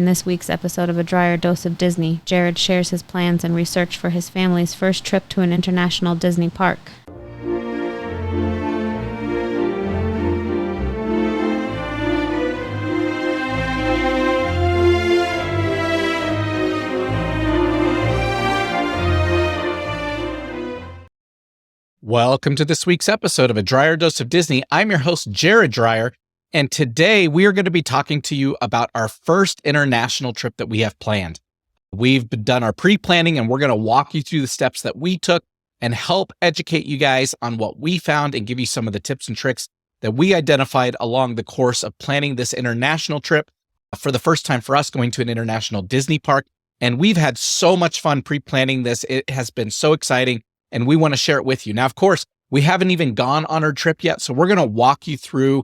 In this week's episode of A Drier Dose of Disney, Jared shares his plans and research for his family's first trip to an international Disney park. Welcome to this week's episode of A Drier Dose of Disney. I'm your host, Jared Dreyer, and today we are going to be talking to you about our first international trip that we have planned. We've done our pre-planning, and we're going to walk you through the steps that we took and help educate you guys on what we found and give you some of the tips and tricks that we identified along the course of planning this international trip for the first time for us going to an international Disney park. And we've had so much fun pre-planning this. It has been so exciting, and we want to share it with you. Now, of course, we haven't even gone on our trip yet, so we're going to walk you through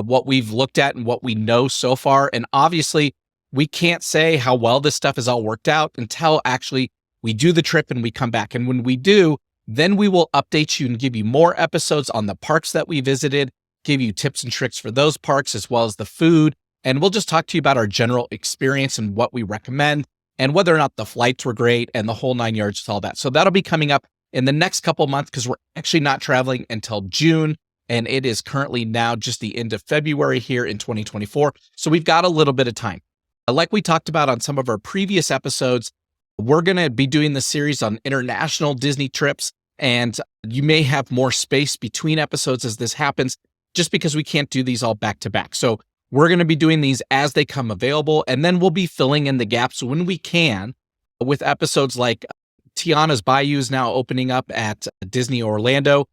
what we've looked at and what we know so far. And obviously, we can't say how well this stuff is all worked out until actually we do the trip and we come back. And when we do, then we will update you and give you more episodes on the parks that we visited, give you tips and tricks for those parks, as well as the food. And we'll just talk to you about our general experience and what we recommend and whether or not the flights were great and the whole 9 yards to all that. So that'll be coming up in the next couple months because we're actually not traveling until June. And it is currently now just the end of February here in 2024. So we've got a little bit of time. Like we talked about on some of our previous episodes, we're going to be doing the series on international Disney trips. And you may have more space between episodes as this happens, just because we can't do these all back to back. So we're going to be doing these as they come available. And then we'll be filling in the gaps when we can with episodes like Tiana's Bayou is now opening up at Disney Orlando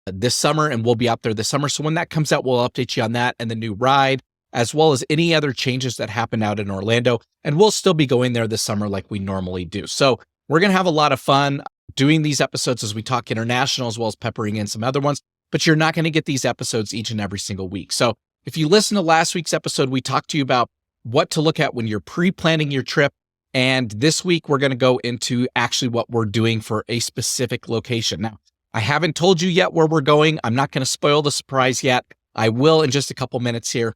this summer, and we'll be out there this summer. So when that comes out, we'll update you on that and the new ride, as well as any other changes that happen out in Orlando. And we'll still be going there this summer like we normally do. So we're going to have a lot of fun doing these episodes as we talk international, as well as peppering in some other ones. But you're not going to get these episodes each and every single week. So if you listen to last week's episode, we talked to you about what to look at when you're pre-planning your trip. And this week, we're going to go into actually what we're doing for a specific location. Now, I haven't told you yet where we're going. I'm not going to spoil the surprise yet. I will in just a couple minutes here.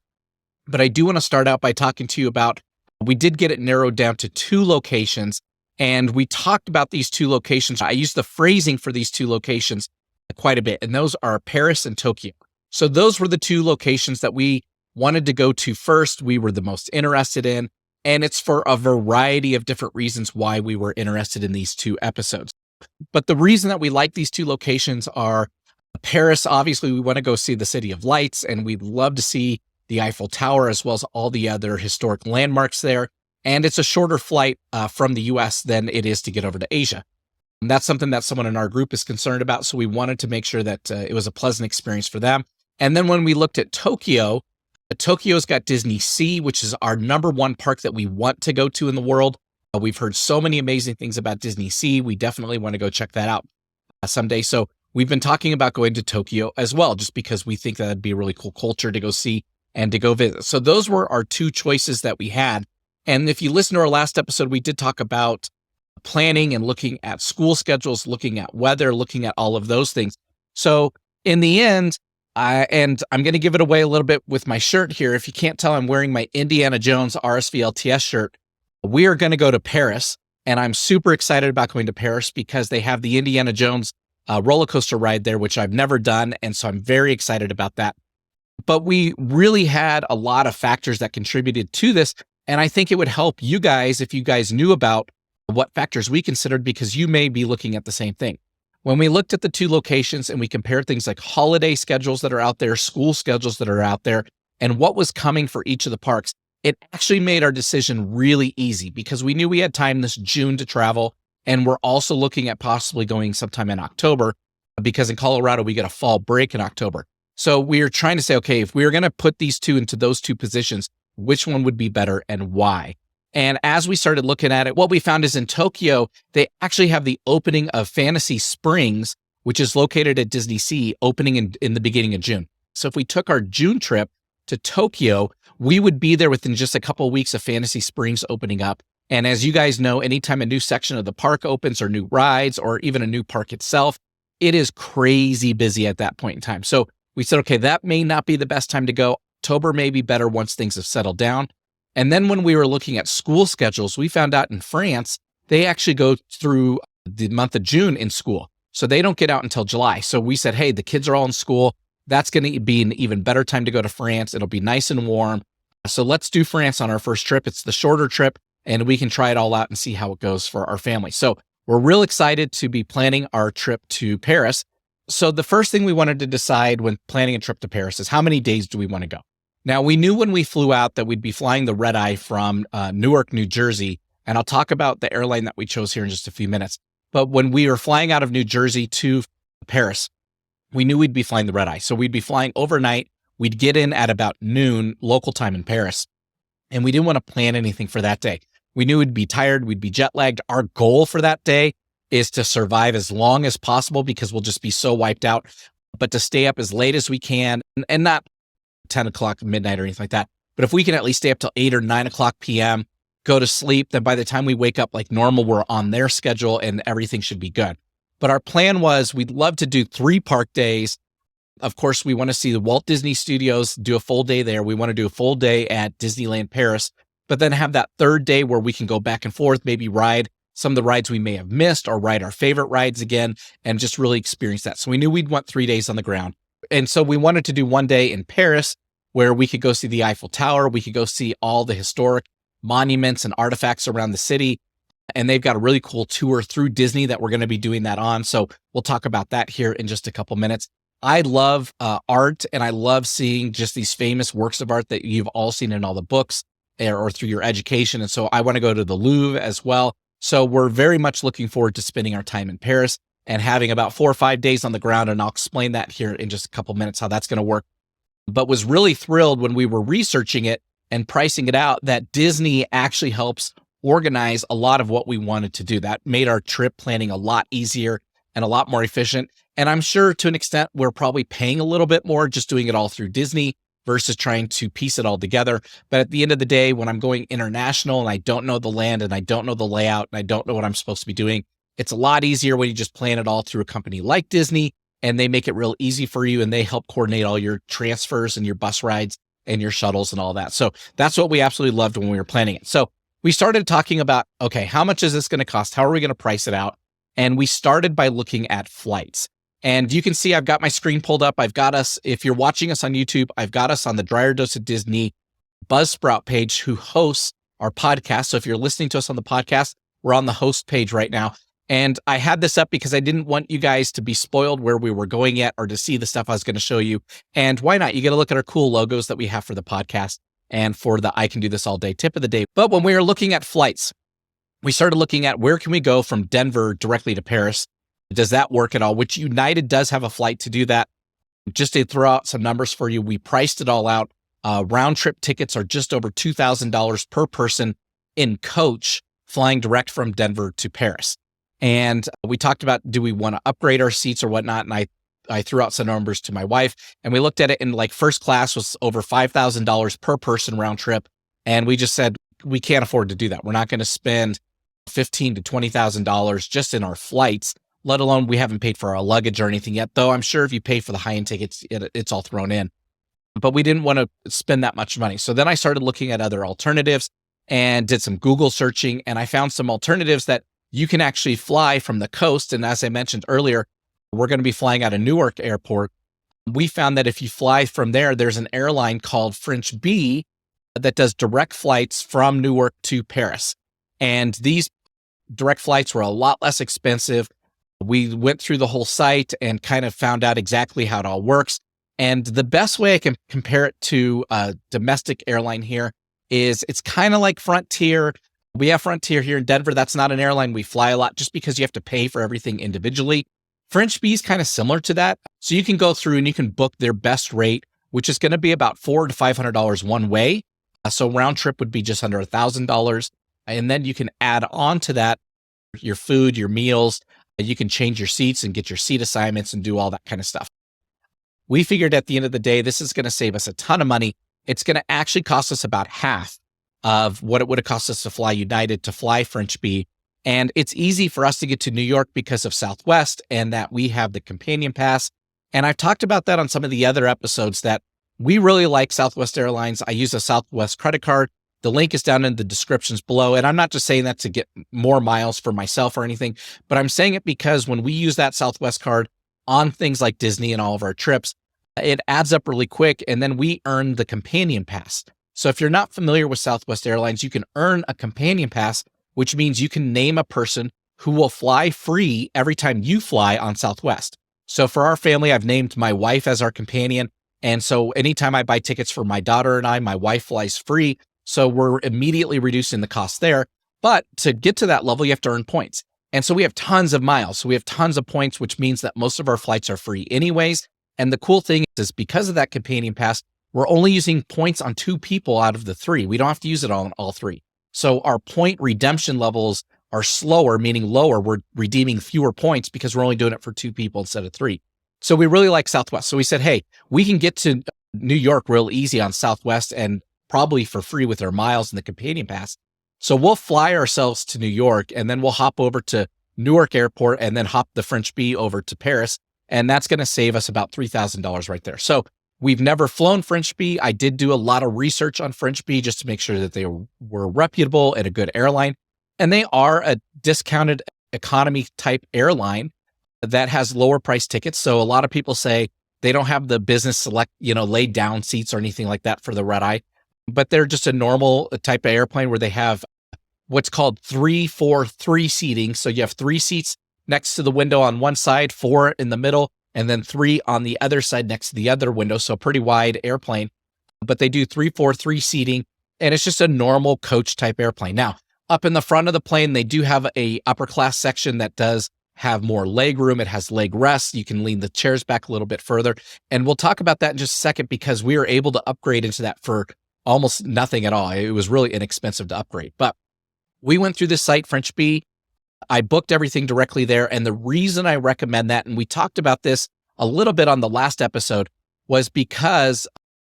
But I do want to start out by talking to you about, we did get it narrowed down to 2 locations. And we talked about these 2 locations. I used the phrasing for these 2 locations quite a bit. And those are Paris and Tokyo. So those were the 2 locations that we wanted to go to first. We were the most interested in. And it's for a variety of different reasons why we were interested in these 2 episodes. But the reason that we like these 2 locations are Paris. Obviously, we want to go see the City of Lights, and we'd love to see the Eiffel Tower, as well as all the other historic landmarks there. And it's a shorter flight from the US than it is to get over to Asia. And that's something that someone in our group is concerned about. So we wanted to make sure that it was a pleasant experience for them. And then when we looked at Tokyo, Tokyo's got Disney Sea, which is our number 1 park that we want to go to in the world. We've heard so many amazing things about Disney Sea. We definitely want to go check that out someday. So we've been talking about going to Tokyo as well, just because we think that'd be a really cool culture to go see and to go visit. So those were our 2 choices that we had. And if you listen to our last episode, we did talk about planning and looking at school schedules, looking at weather, looking at all of those things. So in the end, and I'm going to give it away a little bit with my shirt here. If you can't tell, I'm wearing my Indiana Jones RSVLTS shirt. We are going to go to Paris, and I'm super excited about going to Paris because they have the Indiana Jones roller coaster ride there, which I've never done, and so I'm very excited about that. But we really had a lot of factors that contributed to this, and I think it would help you guys if you guys knew about what factors we considered, because you may be looking at the same thing. When we looked at the 2 locations and we compared things like holiday schedules that are out there, school schedules that are out there, and what was coming for each of the parks, it actually made our decision really easy because we knew we had time this June to travel. And we're also looking at possibly going sometime in October because in Colorado, we get a fall break in October. So we are trying to say, okay, if we were going to put these 2 into those 2 positions, which one would be better and why? And as we started looking at it, what we found is in Tokyo, they actually have the opening of Fantasy Springs, which is located at Disney Sea, opening in the beginning of June. So if we took our June trip to Tokyo, we would be there within just a couple of weeks of Fantasy Springs opening up. And as you guys know, anytime a new section of the park opens or new rides or even a new park itself, it is crazy busy at that point in time. So we said, okay, that may not be the best time to go. October may be better once things have settled down. And then when we were looking at school schedules, we found out in France, they actually go through the month of June in school. So they don't get out until July. So we said, hey, the kids are all in school. That's going to be an even better time to go to France. It'll be nice and warm. So let's do France on our first trip. It's the shorter trip, and we can try it all out and see how it goes for our family. So we're real excited to be planning our trip to Paris. So the first thing we wanted to decide when planning a trip to Paris is how many days do we want to go? Now, we knew when we flew out that we'd be flying the red eye from Newark, New Jersey. And I'll talk about the airline that we chose here in just a few minutes. But when we were flying out of New Jersey to Paris, we knew we'd be flying the red eye. So we'd be flying overnight. We'd get in at about noon local time in Paris. And we didn't want to plan anything for that day. We knew we'd be tired. We'd be jet lagged. Our goal for that day is to survive as long as possible because we'll just be so wiped out, but to stay up as late as we can and not 10 o'clock midnight or anything like that. But if we can at least stay up till 8 or 9 o'clock PM, go to sleep, then by the time we wake up like normal, we're on their schedule and everything should be good. But our plan was we'd love to do 3 park days. Of course, we want to see the Walt Disney Studios, do a full day there. We want to do a full day at Disneyland Paris, but then have that third day where we can go back and forth, maybe ride some of the rides we may have missed or ride our favorite rides again and just really experience that. So we knew we'd want 3 days on the ground. And so we wanted to do one day in Paris where we could go see the Eiffel Tower. We could go see all the historic monuments and artifacts around the city. And they've got a really cool tour through Disney that we're going to be doing that on. So we'll talk about that here in just a couple minutes. I love art, and I love seeing just these famous works of art that you've all seen in all the books or through your education. And so I want to go to the Louvre as well. So we're very much looking forward to spending our time in Paris and having about 4 or 5 days on the ground. And I'll explain that here in just a couple minutes, how that's going to work. But was really thrilled when we were researching it and pricing it out that Disney actually helps organize a lot of what we wanted to do. That made our trip planning a lot easier and a lot more efficient. And I'm sure to an extent, we're probably paying a little bit more just doing it all through Disney versus trying to piece it all together. But at the end of the day, when I'm going international and I don't know the land and I don't know the layout and I don't know what I'm supposed to be doing, it's a lot easier when you just plan it all through a company like Disney and they make it real easy for you and they help coordinate all your transfers and your bus rides and your shuttles and all that. So that's what we absolutely loved when we were planning it. So we started talking about, okay, how much is this going to cost? How are we going to price it out? And we started by looking at flights. And you can see I've got my screen pulled up. I've got us, if you're watching us on YouTube, I've got us on the Dryer Dose of Disney Buzzsprout page who hosts our podcast. So if you're listening to us on the podcast, we're on the host page right now. And I had this up because I didn't want you guys to be spoiled where we were going yet or to see the stuff I was going to show you. And why not? You get to look at our cool logos that we have for the podcast and for the I Can Do This All Day tip of the day. But when we were looking at flights, we started looking at where can we go from Denver directly to Paris? Does that work at all? Which United does have a flight to do that. Just to throw out some numbers for you, we priced it all out. Round trip tickets are just over $2,000 per person in coach flying direct from Denver to Paris. And we talked about, do we want to upgrade our seats or whatnot? And I threw out some numbers to my wife and we looked at it, and like first class was over $5,000 per person round trip. And we just said, we can't afford to do that. We're not going to spend $15,000 to $20,000 just in our flights, let alone we haven't paid for our luggage or anything yet, though I'm sure if you pay for the high-end tickets, it's all thrown in. But we didn't want to spend that much money. So then I started looking at other alternatives and did some Google searching, and I found some alternatives that you can actually fly from the coast. And as I mentioned earlier, we're going to be flying out of Newark Airport. We found that if you fly from there, there's an airline called French Bee that does direct flights from Newark to Paris. And these direct flights were a lot less expensive. We went through the whole site and kind of found out exactly how it all works. And the best way I can compare it to a domestic airline here is it's kind of like Frontier. We have Frontier here in Denver. That's not an airline we fly a lot just because you have to pay for everything individually. French Bee is kind of similar to that. So you can go through and you can book their best rate, which is going to be about $400 to $500 one way. So round trip would be just under $1,000. And then you can add on to that your food, your meals. You can change your seats and get your seat assignments and do all that kind of stuff. We figured at the end of the day, this is going to save us a ton of money. It's going to actually cost us about half of what it would have cost us to fly United to fly French Bee. And it's easy for us to get to New York because of Southwest and that we have the companion pass. And I've talked about that on some of the other episodes that we really like Southwest Airlines. I use a Southwest credit card. The link is down in the descriptions below. And I'm not just saying that to get more miles for myself or anything, but I'm saying it because when we use that Southwest card on things like Disney and all of our trips, it adds up really quick. And then we earn the companion pass. So if you're not familiar with Southwest Airlines, you can earn a companion pass, which means you can name a person who will fly free every time you fly on Southwest. So for our family, I've named my wife as our companion. And so anytime I buy tickets for my daughter and I, my wife flies free. So we're immediately reducing the cost there. But to get to that level, you have to earn points. And so we have tons of miles. So we have tons of points, which means that most of our flights are free anyways. And the cool thing is because of that companion pass, we're only using points on 2 people out of the 3. We don't have to use it on all 3. So our point redemption levels are slower, meaning lower. We're redeeming fewer points because we're only doing it for 2 people instead of 3. So we really like Southwest. So we said, hey, we can get to New York real easy on Southwest and probably for free with our miles and the companion pass. So we'll fly ourselves to New York and then we'll hop over to Newark Airport and then hop the French Bee over to Paris. And that's going to save us about $3,000 right there. So we've never flown French Bee. I did do a lot of research on French Bee just to make sure that they were reputable and a good airline. And they are a discounted economy type airline that has lower price tickets. So a lot of people say they don't have the business select, laid down seats or anything like that for the red eye, but they're just a normal type of airplane where they have what's called 3-4-3 seating. So you have 3 seats next to the window on one side, 4 in the middle, and then 3 on the other side next to the other window. So a pretty wide airplane, but they do 3-4-3 seating and it's just a normal coach type airplane. Now, up in the front of the plane, they do have a upper class section that does have more leg room. It has leg rests. You can lean the chairs back a little bit further. And we'll talk about that in just a second because we were able to upgrade into that for almost nothing at all. It was really inexpensive to upgrade. But we went through this site, French Bee. I booked everything directly there. And the reason I recommend that, and we talked about this a little bit on the last episode, was because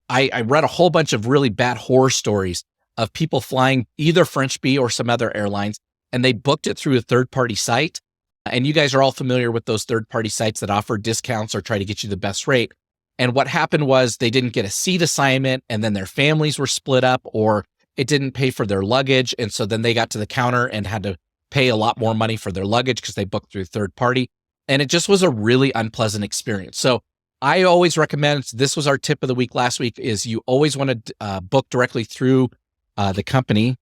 I read a whole bunch of really bad horror stories of people flying either French Bee or some other airlines, and they booked it through a third-party site. And you guys are all familiar with those third-party sites that offer discounts or try to get you the best rate. And what happened was they didn't get a seat assignment, and then their families were split up, or it didn't pay for their luggage. And so then they got to the counter and had to pay a lot more money for their luggage because they booked through third party. And it just was a really unpleasant experience. So I always recommend, this was our tip of the week last week, is you always want to book directly through the company.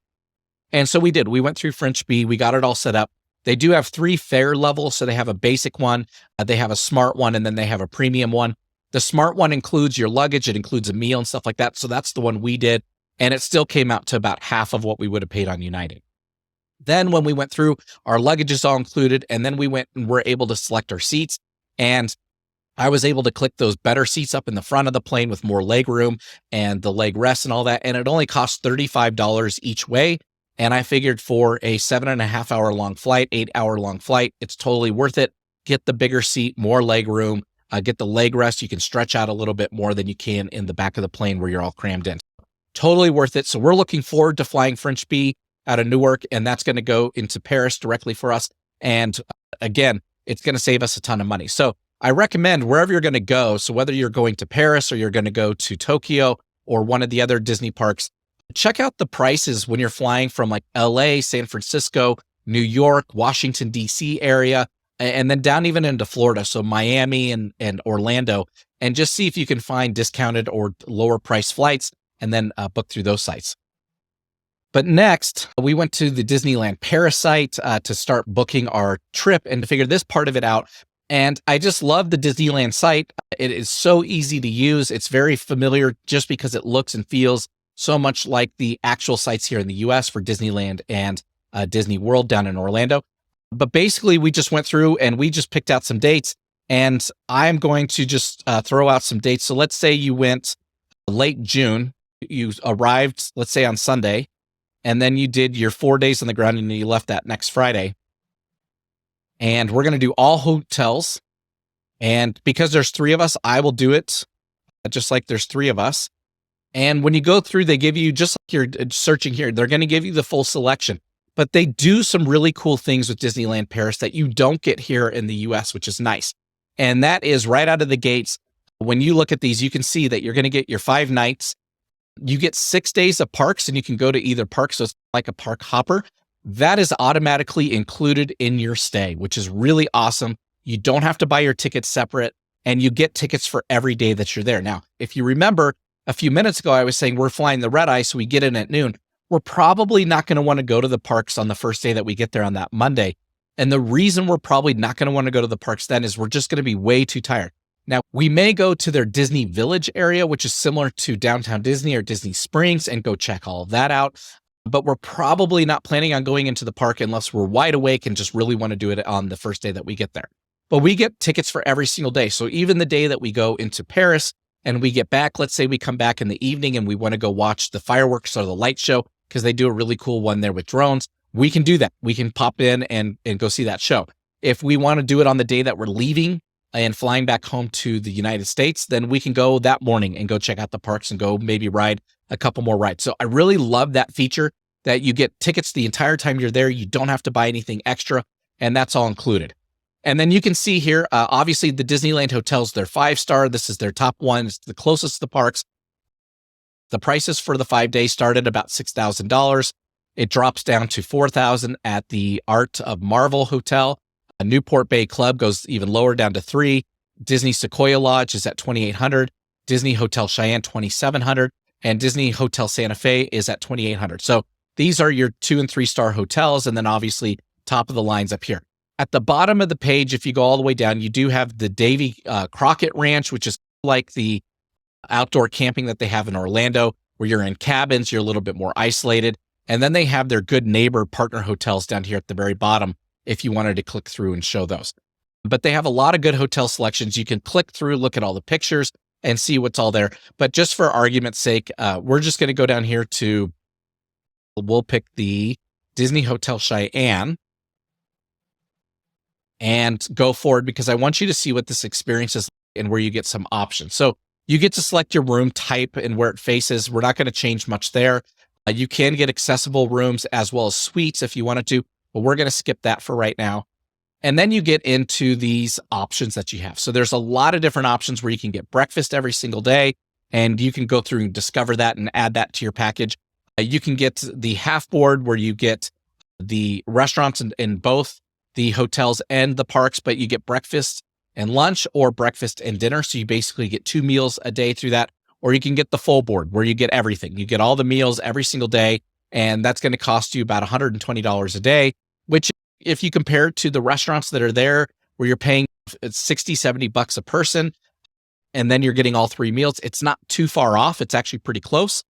And so we did. We went through French Bee. We got it all set up. They do have 3 fare levels. So they have a basic one, they have a smart one, and then they have a premium one. The smart one includes your luggage. It includes a meal and stuff like that. So that's the one we did. And it still came out to about half of what we would have paid on United. Then when we went through, our luggage is all included. And then we went and were able to select our seats. And I was able to click those better seats up in the front of the plane with more leg room and the leg rest and all that. And it only cost $35 each way. And I figured for a 7.5 hour long flight, 8 hour long flight, it's totally worth it. Get the bigger seat, more leg room, get the leg rest. You can stretch out a little bit more than you can in the back of the plane where you're all crammed in. Totally worth it. So we're looking forward to flying French Bee out of Newark, and that's going to go into Paris directly for us. And again, it's going to save us a ton of money. So I recommend wherever you're going to go, so whether you're going to Paris or you're going to go to Tokyo or one of the other Disney parks, check out the prices when you're flying from like LA, San Francisco, New York, Washington, DC area, and then down even into Florida. So Miami and Orlando, and just see if you can find discounted or lower price flights and then book through those sites. But next, we went to the Disneyland Paris site to start booking our trip and to figure this part of it out. And I just love the Disneyland site. It is so easy to use. It's very familiar just because it looks and feels so much like the actual sites here in the US for Disneyland and Disney World down in Orlando. But basically, we just went through and we just picked out some dates. And I'm going to just throw out some dates. So let's say you went late June, you arrived, let's say on Sunday, and then you did your 4 days on the ground and you left that next Friday. And we're going to do all hotels. And because there's 3 of us, I will do it just like there's 3 of us. And when you go through, they give you, just like you're searching here, they're going to give you the full selection. But they do some really cool things with Disneyland Paris that you don't get here in the US, which is nice. And that is right out of the gates. When you look at these, you can see that you're going to get your 5 nights You get 6 days of parks and you can go to either park. So it's like a park hopper. That is automatically included in your stay, which is really awesome. You don't have to buy your tickets separate and you get tickets for every day that you're there. Now, if you remember a few minutes ago, I was saying we're flying the red eye, so we get in at noon. We're probably not going to want to go to the parks on the first day that we get there on that Monday. And the reason we're probably not going to want to go to the parks then is we're just going to be way too tired. Now, we may go to their Disney Village area, which is similar to Downtown Disney or Disney Springs, and go check all of that out. But we're probably not planning on going into the park unless we're wide awake and just really want to do it on the first day that we get there. But we get tickets for every single day. So even the day that we go into Paris and we get back, let's say we come back in the evening and we want to go watch the fireworks or the light show because they do a really cool one there with drones, we can do that. We can pop in and go see that show. If we want to do it on the day that we're leaving and flying back home to the United States, then we can go that morning and go check out the parks and go maybe ride a couple more rides. So I really love that feature that you get tickets the entire time you're there. You don't have to buy anything extra, and that's all included. And then you can see here, obviously the Disneyland hotels, they're 5-star. This is their top one. It's the closest to the parks. The prices for the 5 days start at about $6,000. It drops down to $4,000 at the Art of Marvel Hotel. A Newport Bay Club goes even lower, down to $3,000. Disney Sequoia Lodge is at $2,800. Disney Hotel Cheyenne, $2,700. And Disney Hotel Santa Fe is at $2,800. So these are your 2- and 3-star hotels. And then obviously top of the lines up here. At the bottom of the page, if you go all the way down, you do have the Davy Crockett Ranch, which is like the outdoor camping that they have in Orlando, where you're in cabins, you're a little bit more isolated. And then they have their Good Neighbor partner hotels down here at the very bottom, if you wanted to click through and show those. But they have a lot of good hotel selections. You can click through, look at all the pictures, and see what's all there. But just for argument's sake, we're just going to go down here to, we'll pick the Disney Hotel Cheyenne and go forward because I want you to see what this experience is and where you get some options. So you get to select your room type and where it faces. We're not going to change much there. You can get accessible rooms as well as suites if you wanted to, but we're going to skip that for right now. And then you get into these options that you have. So there's a lot of different options where you can get breakfast every single day, and you can go through and discover that and add that to your package. You can get the half board where you get the restaurants in both the hotels and the parks, but you get breakfast and lunch or breakfast and dinner. So you basically get 2 meals a day through that. Or you can get the full board where you get everything. You get all the meals every single day, and that's going to cost you about $120 a day, which if you compare it to the restaurants that are there where you're paying $60-$70 a person, and then you're getting all 3 meals, it's not too far off. It's actually pretty close.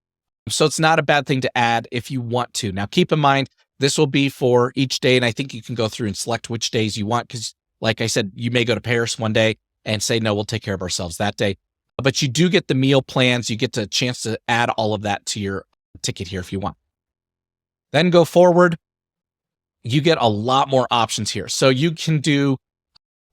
So it's not a bad thing to add if you want to. Now, keep in mind, this will be for each day, and I think you can go through and select which days you want because, like I said, you may go to Paris one day and say, no, we'll take care of ourselves that day. But you do get the meal plans. You get the chance to add all of that to your ticket here if you want. Then go forward. You get a lot more options here. So you can do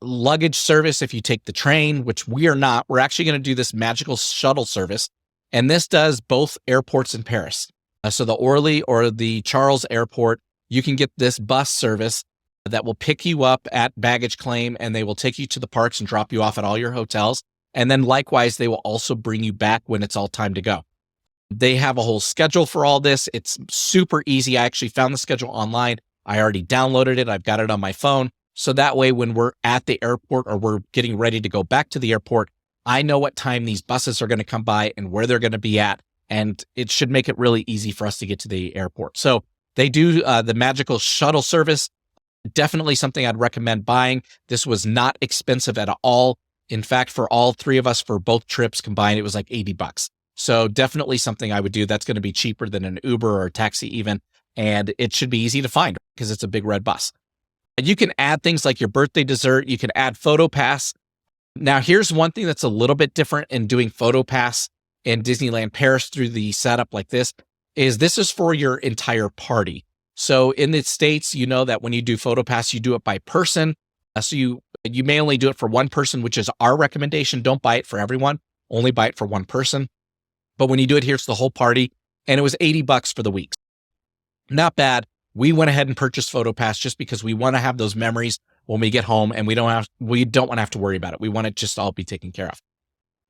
luggage service if you take the train, which we are not. We're actually going to do this magical shuttle service. And this does both airports in Paris. So the Orly or the Charles Airport, you can get this bus service that will pick you up at baggage claim, and they will take you to the parks and drop you off at all your hotels. And then likewise, they will also bring you back when it's all time to go. They have a whole schedule for all this. It's super easy. I actually found the schedule online. I already downloaded it. I've got it on my phone. So that way, when we're at the airport or we're getting ready to go back to the airport, I know what time these buses are going to come by and where they're going to be at. And it should make it really easy for us to get to the airport. So they do the magical shuttle service. Definitely something I'd recommend buying. This was not expensive at all. In fact, for all 3 of us, for both trips combined, it was like $80. So definitely something I would do. That's going to be cheaper than an Uber or a taxi even. And it should be easy to find because it's a big red bus. And you can add things like your birthday dessert. You can add PhotoPass. Now, here's one thing that's a little bit different in doing PhotoPass in Disneyland Paris through the setup like this is for your entire party. So in the States, you know that when you do PhotoPass, you do it by person. So you may only do it for one person, which is our recommendation. Don't buy it for everyone. Only buy it for one person. But when you do it here, it's the whole party. And it was $80 for the week. Not bad. We went ahead and purchased PhotoPass just because we want to have those memories when we get home, and we don't want to have to worry about it. We want it just all be taken care of.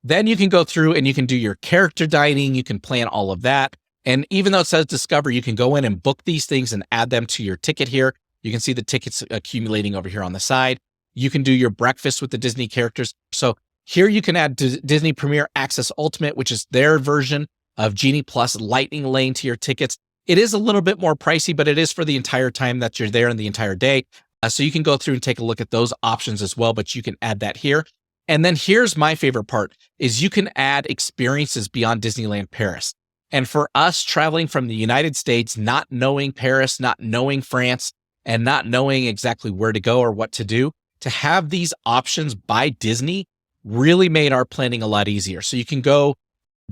Then you can go through and you can do your character dining. You can plan all of that. And even though it says Discover, you can go in and book these things and add them to your ticket here. You can see the tickets accumulating over here on the side. You can do your breakfast with the Disney characters. So here you can add Disney Premier Access Ultimate, which is their version of Genie Plus Lightning Lane to your tickets. It is a little bit more pricey, but it is for the entire time that you're there and the entire day. So you can go through and take a look at those options as well, but you can add that here. And then here's my favorite part is you can add experiences beyond Disneyland Paris. And for us traveling from the United States, not knowing Paris, not knowing France, and not knowing exactly where to go or what to do, to have these options by Disney really made our planning a lot easier. So you can go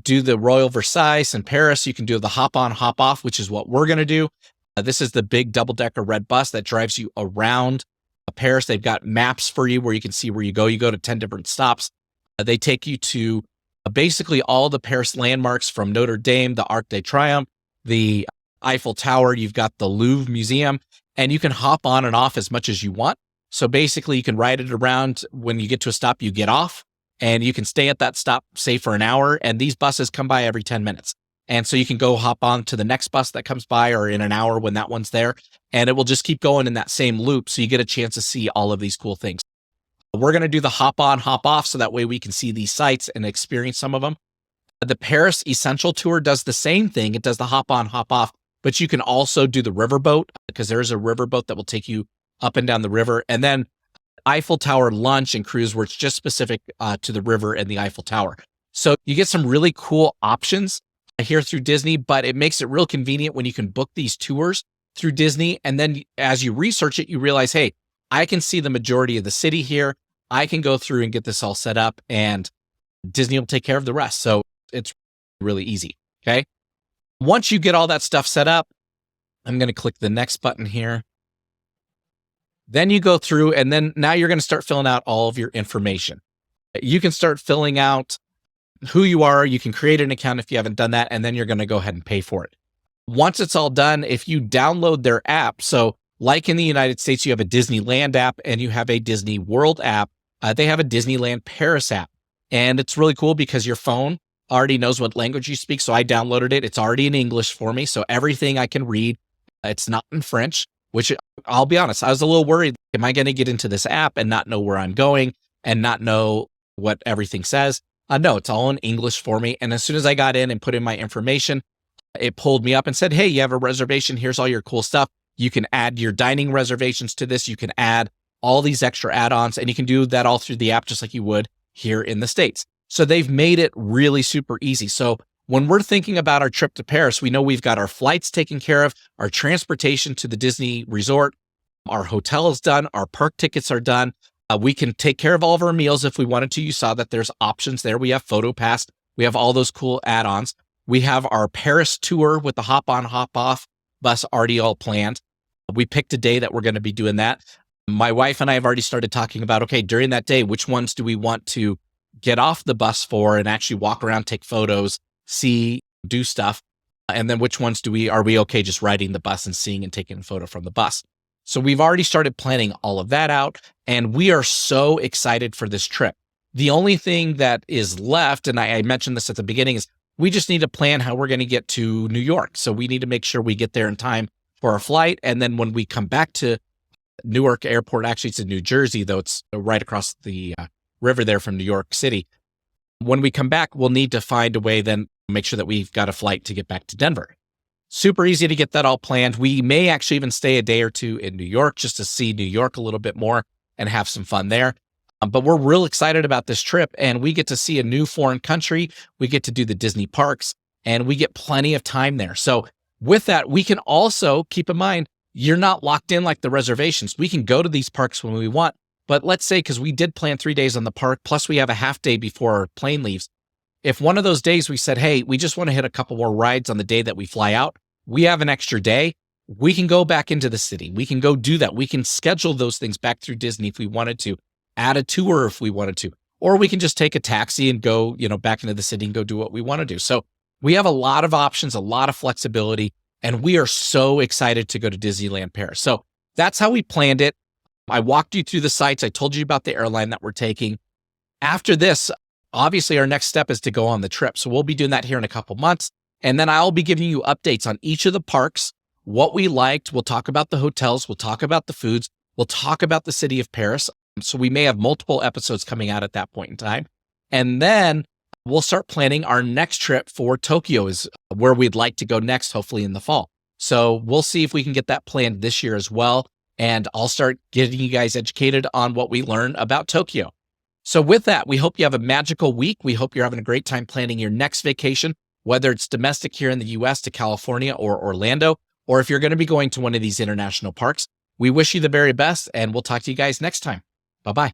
do the Royal Versailles in Paris. You can do the hop on, hop off, which is what we're going to do. This is the big double-decker red bus that drives you around Paris. They've got maps for you where you can see where you go. You go to 10 different stops. They take you to basically all the Paris landmarks from Notre Dame, the Arc de Triomphe, the Eiffel Tower. You've got the Louvre Museum, and you can hop on and off as much as you want. So basically you can ride it around. When you get to a stop, you get off and you can stay at that stop, say for an hour. And these buses come by every 10 minutes. And so you can go hop on to the next bus that comes by or in an hour when that one's there. And it will just keep going in that same loop. So you get a chance to see all of these cool things. We're going to do the hop on, hop off. So that way we can see these sites and experience some of them. The Paris Essential Tour does the same thing. It does the hop on, hop off, but you can also do the riverboat because there's a riverboat that will take you up and down the river. And then Eiffel Tower lunch and cruise where it's just specific to the river and the Eiffel Tower. So you get some really cool options here through Disney, but it makes it real convenient when you can book these tours through Disney. And then as you research it, you realize, hey, I can see the majority of the city here. I can go through and get this all set up and Disney will take care of the rest. So it's really easy. Okay. Once you get all that stuff set up, I'm going to click the next button here. Then you go through and then now you're going to start filling out all of your information. You can start filling out who you are. You can create an account if you haven't done that, and then you're going to go ahead and pay for it. Once it's all done, if you download their app, so like in the United States, you have a Disneyland app and you have a Disney World app. They have a Disneyland Paris app. And it's really cool because your phone already knows what language you speak. So I downloaded it. It's already in English for me. So everything I can read, it's not in French, which I'll be honest, I was a little worried. Am I going to get into this app and not know where I'm going and not know what everything says? No, it's all in English for me. And as soon as I got in and put in my information, it pulled me up and said, hey, you have a reservation. Here's all your cool stuff. You can add your dining reservations to this. You can add all these extra add-ons, and you can do that all through the app just like you would here in the States. So they've made it really super easy. So when we're thinking about our trip to Paris, we know we've got our flights taken care of, our transportation to the Disney resort, our hotel is done, our park tickets are done. We can take care of all of our meals if we wanted to. You saw that there's options there. We have PhotoPass. We have all those cool add-ons. We have our Paris tour with the hop on, hop off bus already all planned. We picked a day that we're going to be doing that. My wife and I have already started talking about, okay, during that day, which ones do we want to get off the bus for and actually walk around, take photos, see, do stuff. And then which ones are we okay just riding the bus and seeing and taking a photo from the bus? So we've already started planning all of that out, and we are so excited for this trip. The only thing that is left, and I mentioned this at the beginning, is we just need to plan how we're going to get to New York. So we need to make sure we get there in time for our flight. And then when we come back to Newark Airport, actually it's in New Jersey, though it's right across the river there from New York City. When we come back, we'll need to find a way then make sure that we've got a flight to get back to Denver. Super easy to get that all planned. We may actually even stay a day or two in New York just to see New York a little bit more and have some fun there. But we're real excited about this trip, and we get to see a new foreign country. We get to do the Disney parks, and we get plenty of time there. So with that, we can also keep in mind, you're not locked in like the reservations. We can go to these parks when we want. But let's say, because we did plan 3 days on the park, plus we have a half day before our plane leaves. If one of those days we said, hey, we just want to hit a couple more rides on the day that we fly out, we have an extra day, we can go back into the city. We can go do that. We can schedule those things back through Disney if we wanted to, add a tour if we wanted to, or we can just take a taxi and go, back into the city and go do what we want to do. So we have a lot of options, a lot of flexibility, and we are so excited to go to Disneyland Paris. So that's how we planned it. I walked you through the sites. I told you about the airline that we're taking. After this, obviously our next step is to go on the trip. So we'll be doing that here in a couple months. And then I'll be giving you updates on each of the parks, what we liked. We'll talk about the hotels. We'll talk about the foods. We'll talk about the city of Paris. So we may have multiple episodes coming out at that point in time. And then we'll start planning our next trip for Tokyo, is where we'd like to go next, hopefully in the fall. So we'll see if we can get that planned this year as well. And I'll start getting you guys educated on what we learn about Tokyo. So with that, we hope you have a magical week. We hope you're having a great time planning your next vacation, whether it's domestic here in the US to California or Orlando, or if you're going to be going to one of these international parks. We wish you the very best, and we'll talk to you guys next time. Bye-bye.